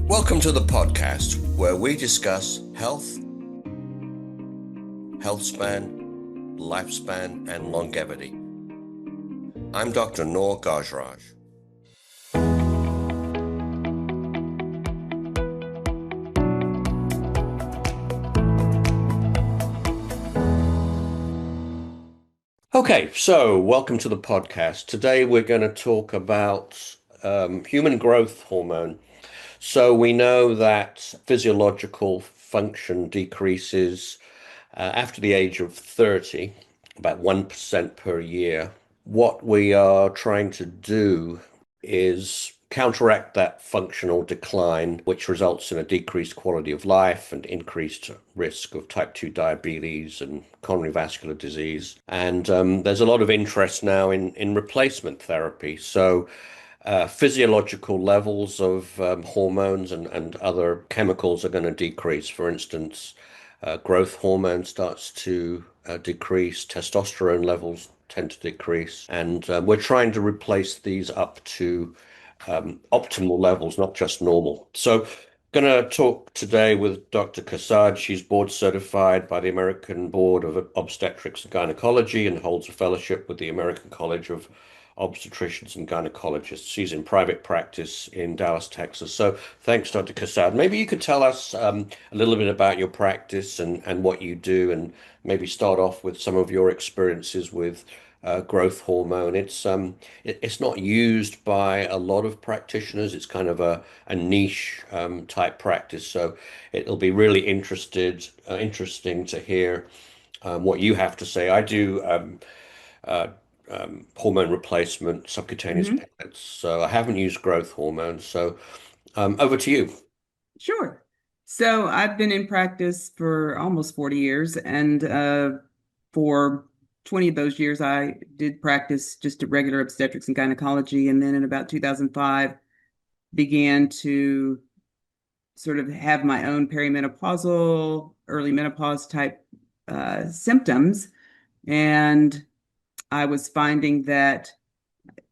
Welcome to the podcast where we discuss health, health span, lifespan, and longevity. I'm Dr. Noor Gajraj. Okay, so welcome to the podcast. Today we're going to talk about human growth hormone. So we know that physiological function decreases after the age of 30, about 1% per year. What we are trying to do is counteract that functional decline, which results in a decreased quality of life and increased risk of type 2 diabetes and coronary vascular disease. And there's a lot of interest now in replacement therapy. So physiological levels of hormones and other chemicals are going to decrease. For instance, growth hormone starts to decrease, testosterone levels tend to decrease, and we're trying to replace these up to optimal levels, not just normal. So, going to talk today with Dr. Kassad. She's board certified by the American Board of Obstetrics and Gynecology and holds a fellowship with the American College of Obstetricians and Gynecologists. She's in private practice in Dallas, Texas. So thanks, Dr. Kassad. Maybe you could tell us a little bit about your practice and what you do, and maybe start off with some of your experiences with growth hormone. It's not used by a lot of practitioners. It's kind of a niche type practice. So it'll be really interesting to hear what you have to say. I do uh, hormone replacement, subcutaneous hmm pellets. So I haven't used growth hormone. So over to you. Sure. So I've been in practice for almost 40 years, and for 20 of those years, I did practice just a regular obstetrics and gynecology. And then in about 2005, began to sort of have my own perimenopausal, early menopause type symptoms. And I was finding that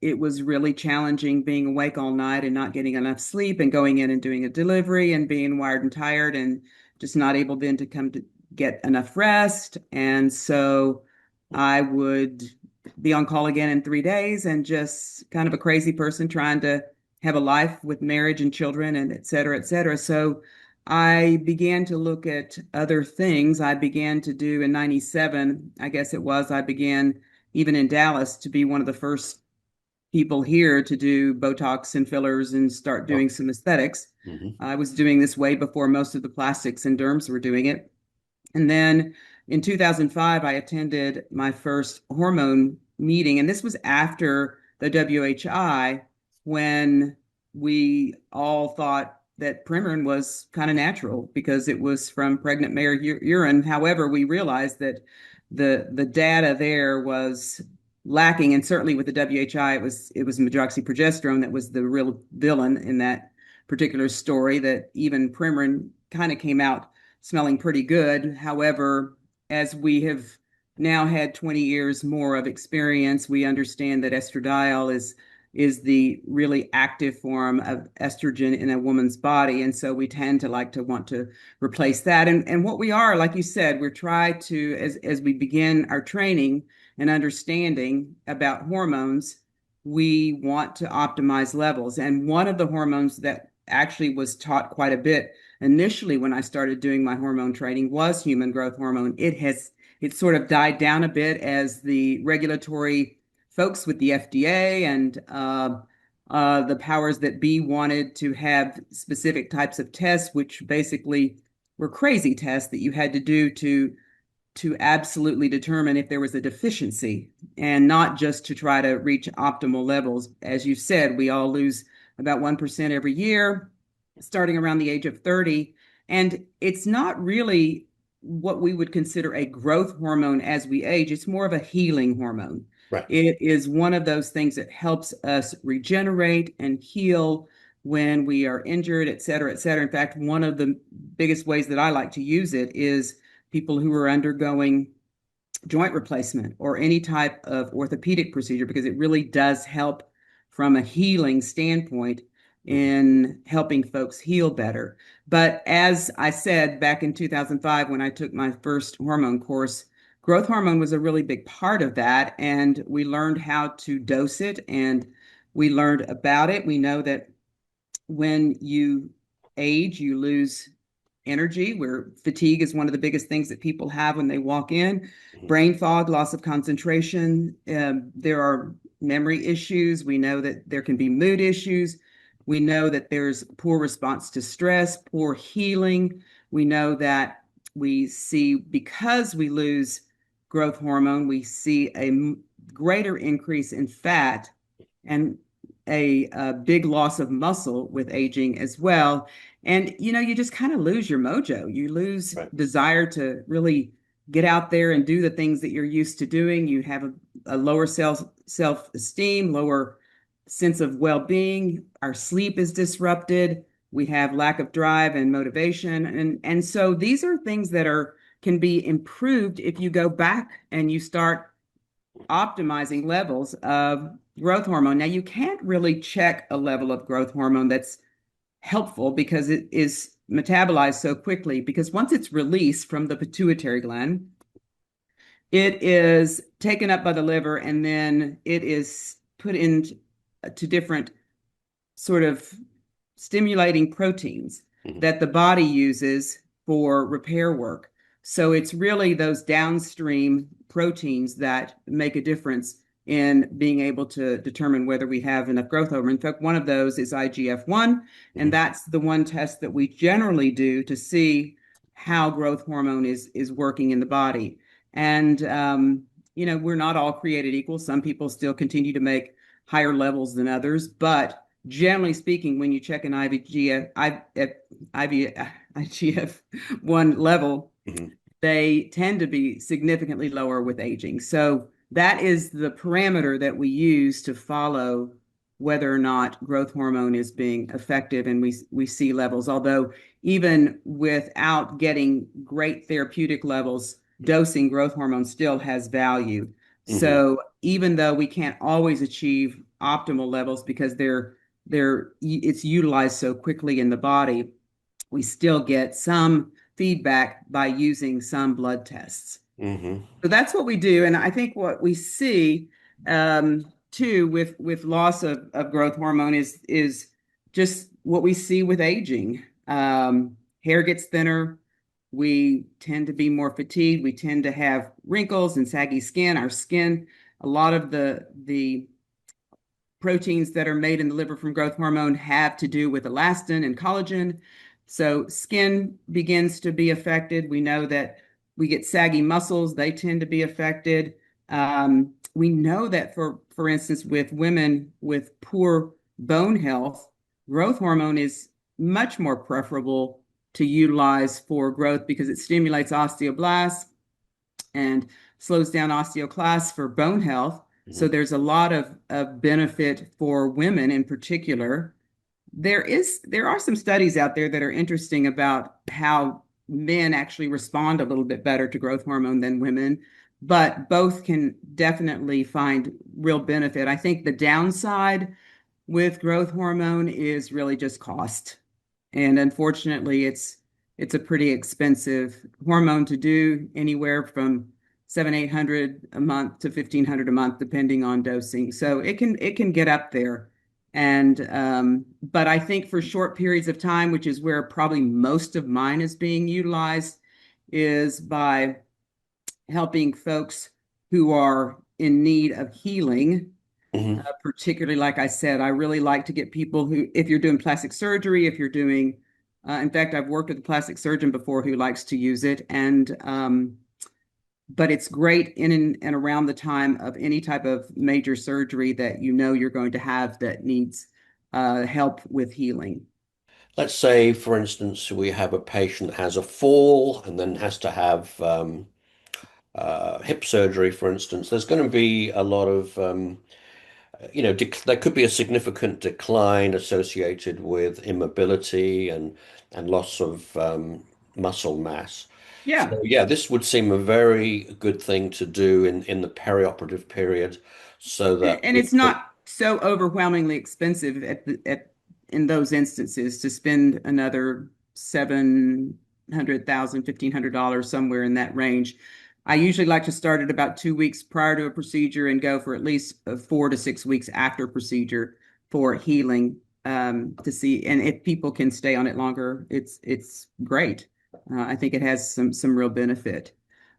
it was really challenging being awake all night and not getting enough sleep and going in and doing a delivery and being wired and tired and just not able then to come to get enough rest. And so I would be on call again in 3 days and just kind of a crazy person trying to have a life with marriage and children and et cetera, et cetera. So I began to look at other things. I began to do in 97, I guess it was, I began even in Dallas to be one of the first people here to do Botox and fillers and start Oh, doing some aesthetics. mhm. I was doing this way before most of the plastics and derms were doing it. And then in 2005, I attended my first hormone meeting. And this was after the WHI, when we all thought that Premarin was kind of natural because it was from pregnant mare urine. However, we realized that the data there was lacking, and certainly with the WHI, it was medroxyprogesterone that was the real villain in that particular story. That even Premarin kind of came out smelling pretty good. However, as we have now had 20 years more of experience, we understand that estradiol is the really active form of estrogen in a woman's body. And so we tend to like to want to replace that. And what we are, like you said, we're trying to, as we begin our training and understanding about hormones, we want to optimize levels. And one of the hormones that actually was taught quite a bit initially when I started doing my hormone training was human growth hormone. It's sort of died down a bit as the regulatory folks with the FDA and the powers that be wanted to have specific types of tests, which basically were crazy tests that you had to do to absolutely determine if there was a deficiency and not just to try to reach optimal levels. As you said, we all lose about 1% every year, starting around the age of 30. And it's not really what we would consider a growth hormone as we age. It's more of a healing hormone. Right. It is one of those things that helps us regenerate and heal when we are injured, et cetera, et cetera. In fact, one of the biggest ways that I like to use it is people who are undergoing joint replacement or any type of orthopedic procedure, because it really does help from a healing standpoint Mhm. in helping folks heal better. But as I said back in 2005, when I took my first hormone course, growth hormone was a really big part of that. And we learned how to dose it and we learned about it. We know that when you age, you lose energy, where fatigue is one of the biggest things that people have when they walk in. Mhm. Brain fog, loss of concentration. There are memory issues. We know that there can be mood issues. We know that there's poor response to stress, poor healing. We know that we see, because we lose growth hormone, we see a greater increase in fat and a big loss of muscle with aging as well. And you just kind of lose your mojo. You lose Right. desire to really get out there and do the things that you're used to doing. You have a lower self-esteem, lower sense of well-being. Our sleep is disrupted. We have lack of drive and motivation. And so these are things that are can be improved if you go back and you start optimizing levels of growth hormone. Now, you can't really check a level of growth hormone that's helpful because it is metabolized so quickly. Because once it's released from the pituitary gland, it is taken up by the liver and then it is put into different sort of stimulating proteins Mhm. that the body uses for repair work. So it's really those downstream proteins that make a difference in being able to determine whether we have enough growth hormone. In fact, one of those is IGF-1, and Mhm. that's the one test that we generally do to see how growth hormone is working in the body. And we're not all created equal. Some people still continue to make higher levels than others, but generally speaking, when you check an IGF-1 level, Mhm. they tend to be significantly lower with aging. So that is the parameter that we use to follow whether or not growth hormone is being effective, and we see levels. Although even without getting great therapeutic levels, dosing growth hormone still has value. Mhm. So even though we can't always achieve optimal levels because it's utilized so quickly in the body, we still get some feedback by using some blood tests. Mhm. So that's what we do. And I think what we see too with loss of growth hormone is just what we see with aging. Hair gets thinner. We tend to be more fatigued. We tend to have wrinkles and saggy skin. Our skin, a lot of the proteins that are made in the liver from growth hormone have to do with elastin and collagen. So skin begins to be affected. We know that we get saggy muscles, they tend to be affected. We know that for instance, with women with poor bone health, growth hormone is much more preferable to utilize for growth because it stimulates osteoblasts and slows down osteoclasts for bone health. So Mhm. there's a lot of benefit for women in particular. There are some studies out there that are interesting about how men actually respond a little bit better to growth hormone than women, but both can definitely find real benefit. I think the downside with growth hormone is really just cost. And unfortunately, it's a pretty expensive hormone to do, anywhere from 700-800 a month to 1,500 a month, depending on dosing. So it can get up there. And but I think for short periods of time, which is where probably most of mine is being utilized, is by helping folks who are in need of healing. Mhm. Particularly, like I said, I really like to get people who, if you're doing plastic surgery, if you're doing, in fact, I've worked with a plastic surgeon before who likes to use it, and but it's great in and around the time of any type of major surgery that you're going to have that needs help with healing. Let's say, for instance, we have a patient that has a fall and then has to have hip surgery, for instance. There's going to be a lot of there could be a significant decline associated with immobility and loss of muscle mass. So Yeah, yeah, this would seem a very good thing to do in the perioperative period, so that and we it's could. not so overwhelmingly expensive at in those instances to spend another 700,000, $1,500, somewhere in that range. I usually like to start at about 2 weeks prior to a procedure and go for at least 4 to 6 weeks after procedure for healing, to see. And if people can stay on it longer, it's great. I think it has some real benefit.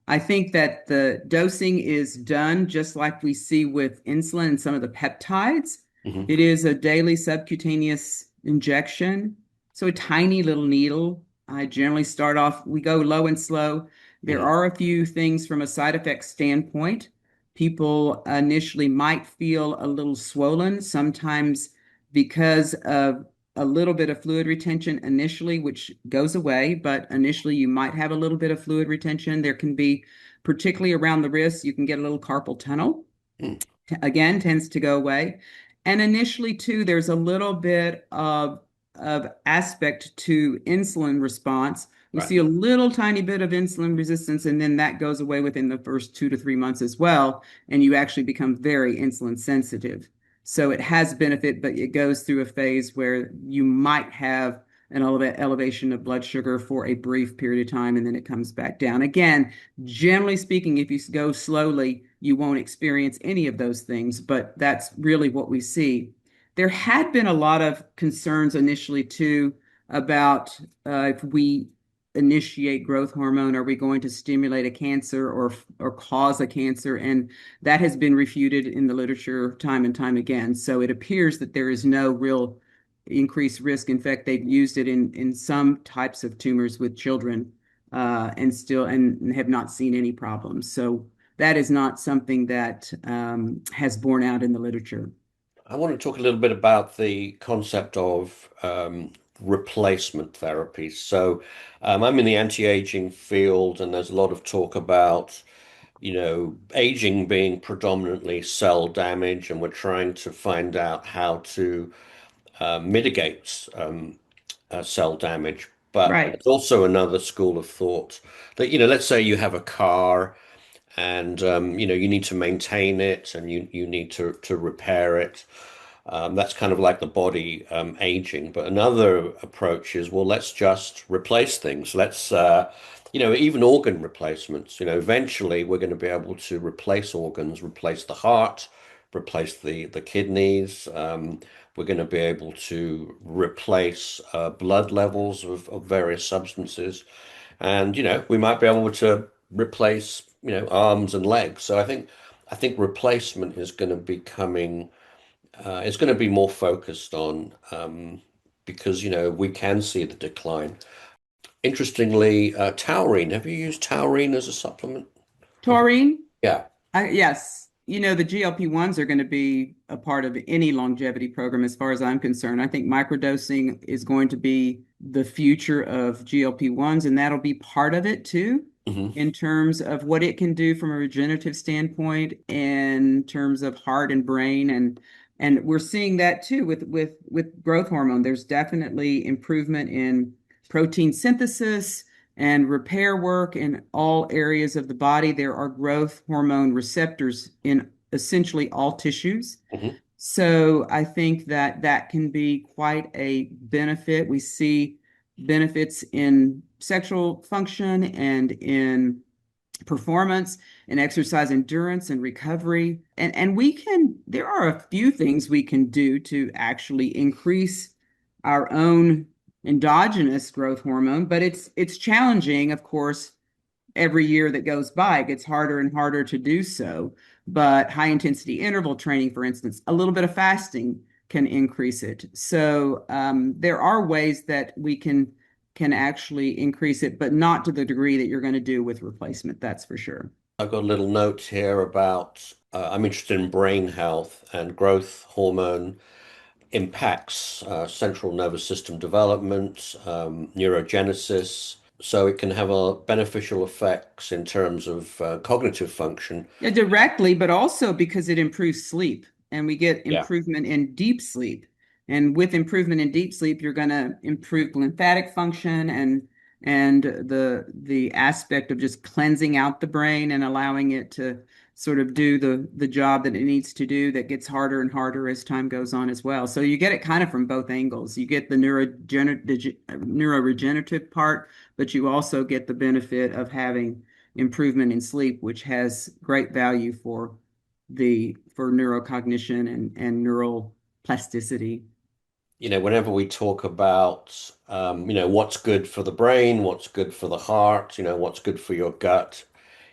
I think that the dosing is done just like we see with insulin and some of the peptides. Hmm. It is a daily subcutaneous injection, so a tiny little needle. I generally start off, we go low and slow. There Hmm. are a few things from a side effect standpoint. People initially might feel a little swollen, sometimes because of a little bit of fluid retention initially, which goes away, but initially you might have a little bit of fluid retention. There can be, particularly around the wrist, you can get a little carpal tunnel. Again, tends to go away. And initially, too, there's a little bit of aspect to insulin response. We Right. see a little tiny bit of insulin resistance, and then that goes away within the first 2 to 3 months as well, and you actually become very insulin sensitive. So it has benefit, but it goes through a phase where you might have an elevation of blood sugar for a brief period of time, and then it comes back down. Again, generally speaking, if you go slowly, you won't experience any of those things, but that's really what we see. There had been a lot of concerns initially too about if we initiate growth hormone, are we going to stimulate a cancer or cause a cancer? And that has been refuted in the literature time and time again. So it appears that there is no real increased risk. In fact, they've used it in some types of tumors with children, and have not seen any problems. So that is not something that has borne out in the literature. I want to talk a little bit about the concept of replacement therapy. So, I'm in the anti-aging field, and there's a lot of talk about, aging being predominantly cell damage, and we're trying to find out how to mitigate cell damage. But Right. there's also another school of thought that, let's say you have a car and you need to maintain it and you need to repair it. That's kind of like the body aging. But another approach is, well, let's just replace things. Let's even organ replacements. Eventually we're going to be able to replace organs, replace the heart, replace the kidneys. We're going to be able to replace blood levels of various substances. And we might be able to replace arms and legs. So I think replacement is going to be coming. It's going to be more focused on, because we can see the decline. Interestingly, taurine. Have you used taurine as a supplement? Taurine, Yeah. yes, the GLP-1s are going to be a part of any longevity program as far as I'm concerned. I think microdosing is going to be the future of GLP-1s, and that'll be part of it too, Hmm. in terms of what it can do from a regenerative standpoint, in terms of heart and brain, and we're seeing that too with growth hormone. There's definitely improvement in protein synthesis and repair work in all areas of the body. There are growth hormone receptors in essentially all tissues. Hmm. So I think that that can be quite a benefit. We see benefits in sexual function and in performance and exercise endurance and recovery. And there are a few things we can do to actually increase our own endogenous growth hormone, but it's challenging, of course. Every year that goes by, it gets harder and harder to do so. But high intensity interval training, for instance, a little bit of fasting can increase it. So there are ways that we can actually increase it, but not to the degree that you're going to do with replacement. That's for sure. I've got a little note here about I'm interested in brain health and growth hormone impacts central nervous system development, neurogenesis. So it can have a beneficial effects in terms of cognitive function. Yeah, directly, but also because it improves sleep and we get Yeah. improvement in deep sleep. And with improvement in deep sleep, you're going to improve lymphatic function and the aspect of just cleansing out the brain and allowing it to sort of do the job that it needs to do, that gets harder and harder as time goes on as well. So you get it kind of from both angles. You get the neuroregenerative part, but you also get the benefit of having improvement in sleep, which has great value for neurocognition and neural plasticity. Whenever we talk about, what's good for the brain, what's good for the heart, what's good for your gut,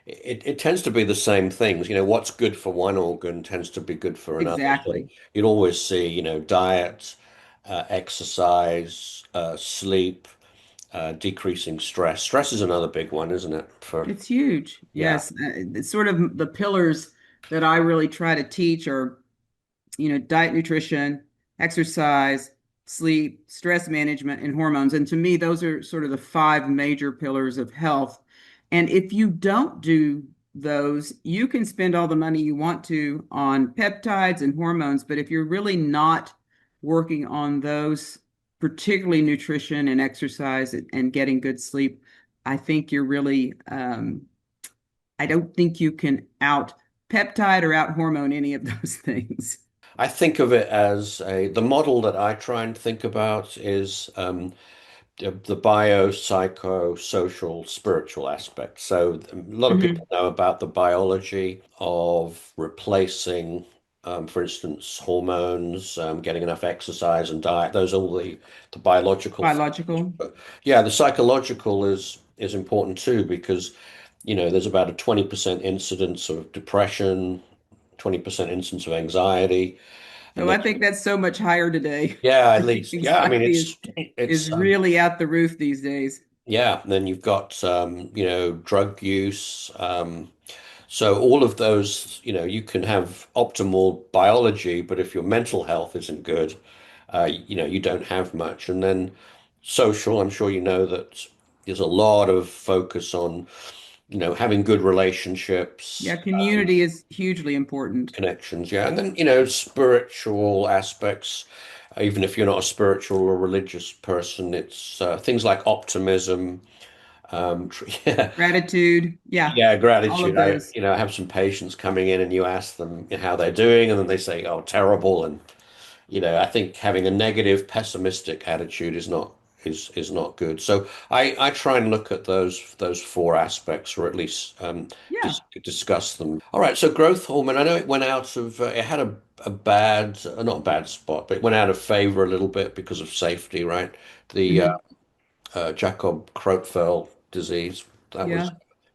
it tends to be the same things. What's good for one organ tends to be good for another. So Exactly. you'd always see, diet, exercise, sleep, decreasing stress. Stress is another big one, isn't it? It's huge. Yeah. Yes. It's sort of the pillars that I really try to teach are, diet, nutrition, exercise, sleep, stress management, and hormones. And to me, those are sort of the five major pillars of health. And if you don't do those, you can spend all the money you want to on peptides and hormones. But if you're really not working on those, particularly nutrition and exercise and getting good sleep, I think you're really, I don't think you can out peptide or out hormone any of those things. I think of it as the model that I try and think about is the bio, psycho, social, spiritual aspect. So a lot of Hmm. people know about the biology of replacing, for instance, hormones, getting enough exercise and diet. Those are all the biological things. Biological. But yeah, the psychological is important too because, there's about a 20% incidence of depression, 20% incidence of anxiety, and Oh, then I think that's so much higher today. yeah, I at think least yeah. I mean, anxiety it's is really out the roof these days. yeah. And then you've got drug use. So all of those, you can have optimal biology, but if your mental health isn't good, you don't have much. And then social, I'm sure you know that there's a lot of focus on, having good relationships, Yeah, community is hugely important. connections, yeah. And then, spiritual aspects, even if you're not a spiritual or religious person, it's things like optimism, yeah, Gratitude. Yeah, yeah, all of gratitude. those. I have some patients coming in and you ask them how they're doing, and then they say, "Oh, terrible." And I think having a negative, pessimistic attitude is not good. So I try and look at those four aspects, or at least Yeah. discuss them. All right. So growth hormone. I know it went out of it had a bad, not a bad spot, but it went out of favor a little bit because of safety, right? The Hmm. Jakob-Creutzfeldt disease, that was Yeah.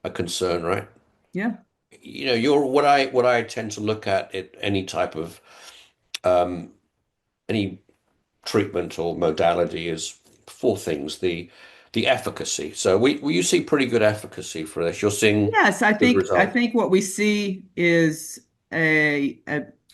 a concern, right? Yeah. You're what I tend to look at any type of um, any treatment or modality is four things. The efficacy. So you see pretty good efficacy for this. You're seeing Yes, I good think I results. think what we see is a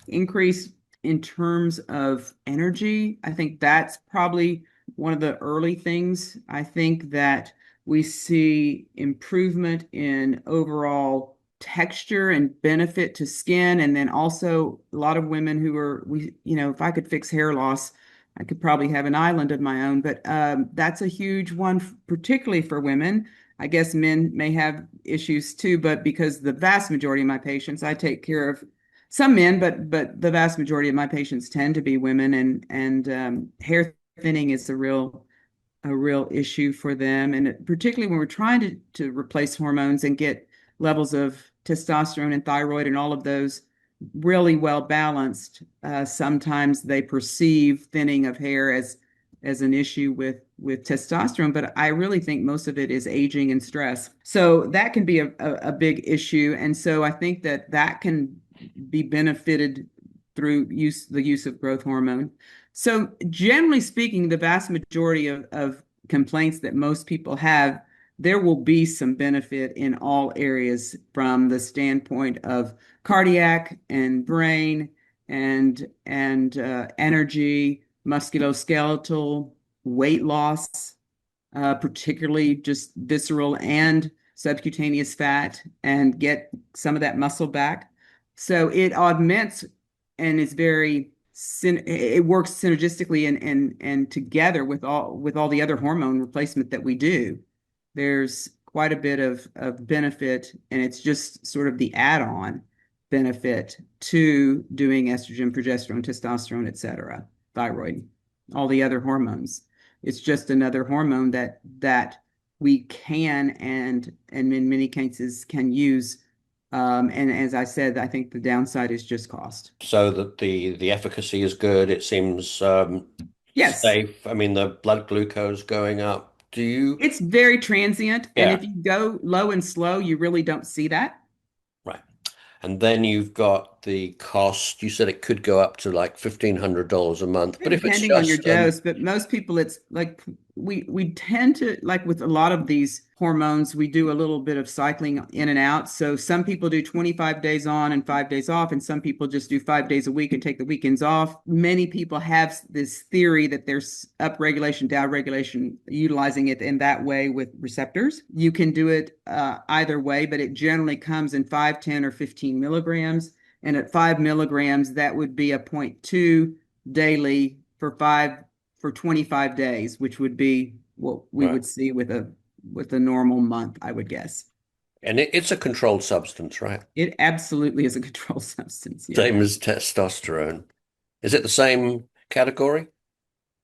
increase in terms of energy. I think that's probably one of the early things. I think that we see improvement in overall texture and benefit to skin, and then also a lot of women who are if I could fix hair loss, I could probably have an island of my own. But that's a huge one, particularly for women. I guess men may have issues too, but because the vast majority of my patients, I take care of some men, but the vast majority of my patients tend to be women, and hair thinning is a real issue for them, and particularly when we're trying to replace hormones and get levels of testosterone and thyroid and all of those really well balanced. Sometimes they perceive thinning of hair as an issue with testosterone, but I really think most of it is aging and stress. So that can be a big issue, and so I think that can be benefited through the use of growth hormone. So generally speaking, the vast majority of complaints that most people have, there will be some benefit in all areas from the standpoint of cardiac and brain and energy, musculoskeletal, weight loss, particularly just visceral and subcutaneous fat, and get some of that muscle back. So it augments and is it works synergistically and together with all the other hormone replacement that we do. There's quite a bit of benefit, and it's just sort of the add-on. benefit to doing estrogen, progesterone, testosterone, etc., thyroid, all the other hormones. It's just another hormone that we can and in many cases can use. And as I said, I think the downside is just cost. So that the efficacy is good. It seems Yes, safe. I mean, the blood glucose going up. Do you? it's very transient, and Yeah, if you go low and slow, you really don't see that. right. And then you've got the cost. You said it could go up to like $1,500 a month. But if it's Depending on your just dose, but most people it's like we tend to like with a lot of these hormones, we do a little bit of cycling in and out. So some people do 25 days on and 5 days off, and some people just do 5 days a week and take the weekends off. Many people have this theory that there's upregulation, downregulation, utilizing it in that way with receptors. You can do it either way, but it generally comes in 5, 10, or 15 milligrams. And at 5 milligrams, that would be a zero point 0.2 daily for 25 days, which would be what we right. would see with a normal month, I would guess. And it's a controlled substance, right? It absolutely is a controlled substance. Yeah. Same as testosterone. Is it the same category?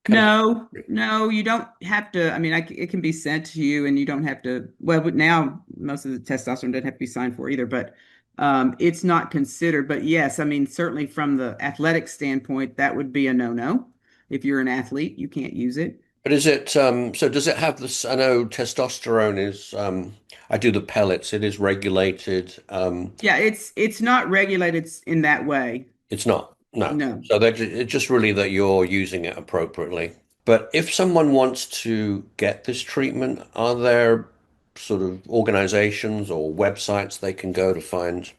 Category? No, no, you don't have to. I mean, it can be sent to you, and you don't have to. Well, but now most of the testosterone doesn't have to be signed for either, but it's not considered. But yes, I mean, certainly from the athletic standpoint, that would be a no-no. If you're an athlete, you can't use it. But is it so does it have this? I know testosterone is I do the pellets, it is regulated. Yeah, it's not regulated in that way. It's not. No. No. So it's just really that you're using it appropriately. But if someone wants to get this treatment, are there sort of organizations or websites they can go to find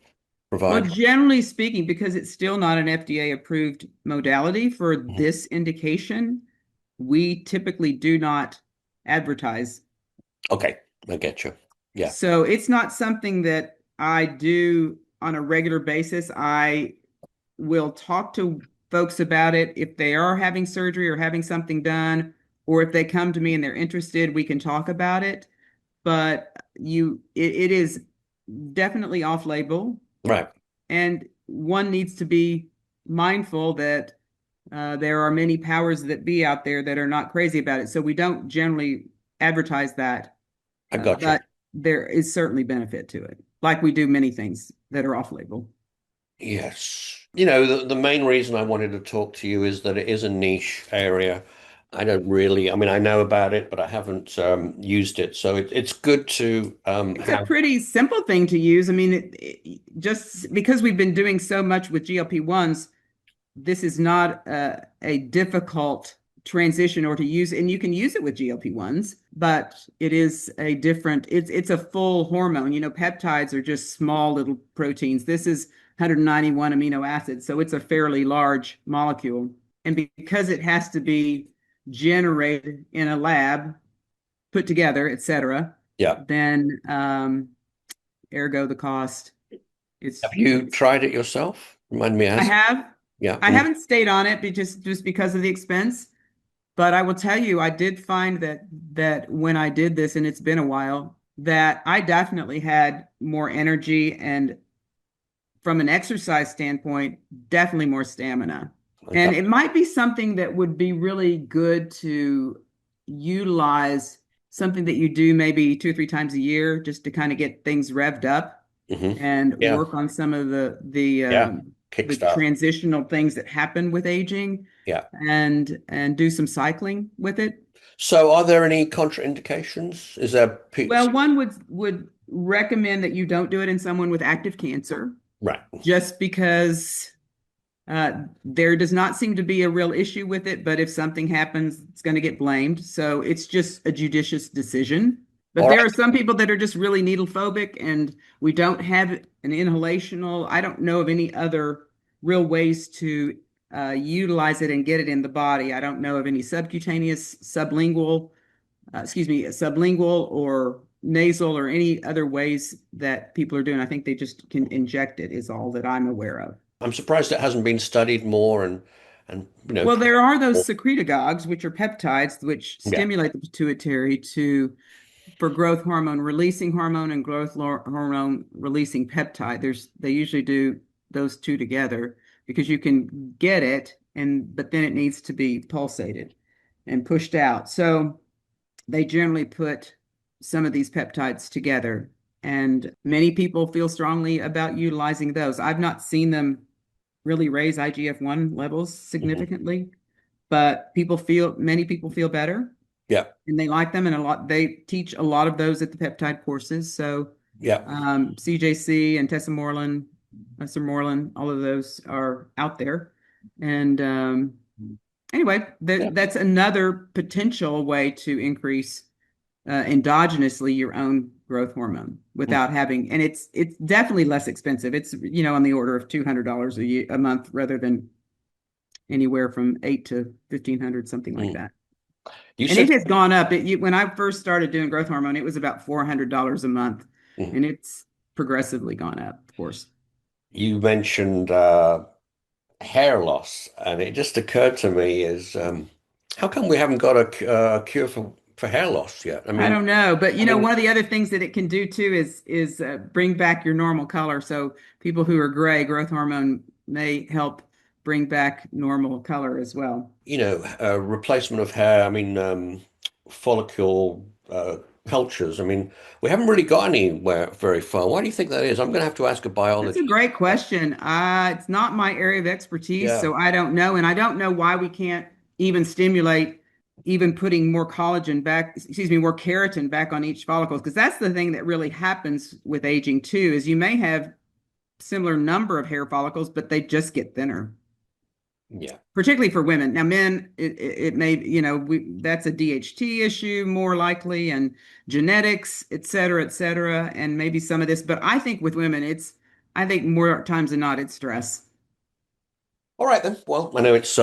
Well, provide? generally speaking, because it's still not an FDA approved modality for Mhm. this indication, we typically do not advertise. Okay, I get you. Yeah, So it's not something that I do on a regular basis. I will talk to folks about it if they are having surgery or having something done, or if they come to me and they're interested, we can talk about it. But it is definitely off label. right. And one needs to be mindful that there are many powers that be out there that are not crazy about it. So we don't generally advertise that, I got you. but there is certainly benefit to it, like we do many things that are off label. Yes. You know, the main reason I wanted to talk to you is that it is a niche area. I don't really, I mean, I know about it, but I haven't used it. So it's good to It's a have. pretty simple thing to use. I mean, just because we've been doing so much with GLP-1s, this is not a difficult transition or to use, and you can use it with GLP-1s, but it is a different, it's a full hormone. You know, peptides are just small little proteins. This is 191 amino acids, so it's a fairly large molecule. And because it has to be generated in a lab, put together, etc., Yeah. then ergo the cost. Have It's you it's tried it yourself? Remind me I as. have Yeah. I haven't stayed on it just because of the expense, but I will tell you I did find that when I did this, and it's been a while, that I definitely had more energy, and from an exercise standpoint, definitely more stamina. I And got. it might be something that would be really good to utilize, something that you do maybe 2 or 3 times a year just to kind of get things revved up and Yeah. work on some of the Yeah. the Kickstart. transitional things that happen with aging, Yeah. and do some cycling with it. So are there any contraindications? Is there Well, one would recommend that you don't do it in someone with active cancer, right. just because there does not seem to be a real issue with it, but if something happens, it's going to get blamed. So it's just a judicious decision. But All there are right. some people that are just really needle phobic, and we don't have an inhalational. I don't know of any other real ways to utilize it and get it in the body. I don't know of any subcutaneous, sublingual or nasal or any other ways that people are doing. I think they just can inject it, is all that I'm aware of. I'm surprised it hasn't been studied more and Well, there are those secretagogues, which are peptides, which yeah. stimulate the pituitary to for growth hormone releasing hormone and hormone releasing peptide. They usually do those two together because you can get it and but then it needs to be pulsated and pushed out. So they generally put some of these peptides together, and many people feel strongly about utilizing those. I've not seen them really raise IGF-1 levels Hmm. significantly, but many people feel better Yeah. and they like them, and they teach a lot of those at the peptide courses. So Yeah. CJC and Tessamorelin, Sermorelin, all of those are out there. And anyway, Yeah. that's another potential way to increase endogenously your own growth hormone Mm. without having, and it's definitely less expensive. It's on the order of $200 a month rather than anywhere from 8 to 1,500, something like Mm. that. You And it said, has gone up. When I first started doing growth hormone, it was about $400 a month, mm. and it's progressively gone up, of course. You mentioned hair loss, and it just occurred to me is how come we haven't got a cure for hair loss yet? I don't know, but I mean, one of the other things that it can do too is bring back your normal color. So people who are gray, growth hormone may help bring back normal color as well. replacement of hair. I mean, follicle cultures. I mean, we haven't really got anywhere very far. Why do you think that is? I'm going to have to ask a That's a biologist. great question. It's not my area of expertise, Yeah, so I don't know, and I don't know why we can't even stimulate even putting more collagen back, excuse me, more keratin back on each follicle, because that's the thing that really happens with aging too, is you may have similar number of hair follicles, but they just get thinner, yeah. particularly for women. Now, men, it may, that's a DHT issue more likely, and genetics, et cetera, and maybe some of this. But I think with women, I think more times than not, it's stress. All right then. Well, I know it's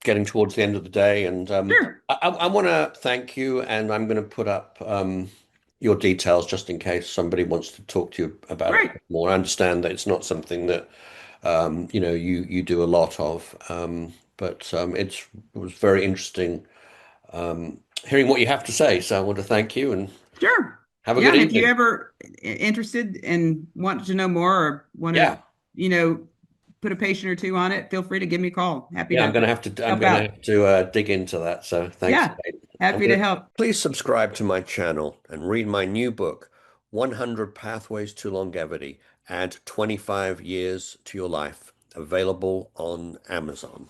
getting towards the end of the day, and Sure. I want to thank you, and I'm going to put up your details just in case somebody wants to talk to you about it Great. more. I understand that it's not something that you do a lot of, but it was very interesting hearing what you have to say. So I want to thank you and Sure. have a Yeah, good and if you evening. ever interested and want to know more or want to, Yeah, put a patient or two on it, feel free to give me a call. Happy yeah, to I'm help gonna out. have to dig into that. So thanks. Yeah, happy to help. Please subscribe to my channel and read my new book, 100 Pathways to Longevity. Add 25 years to your life. Available on Amazon.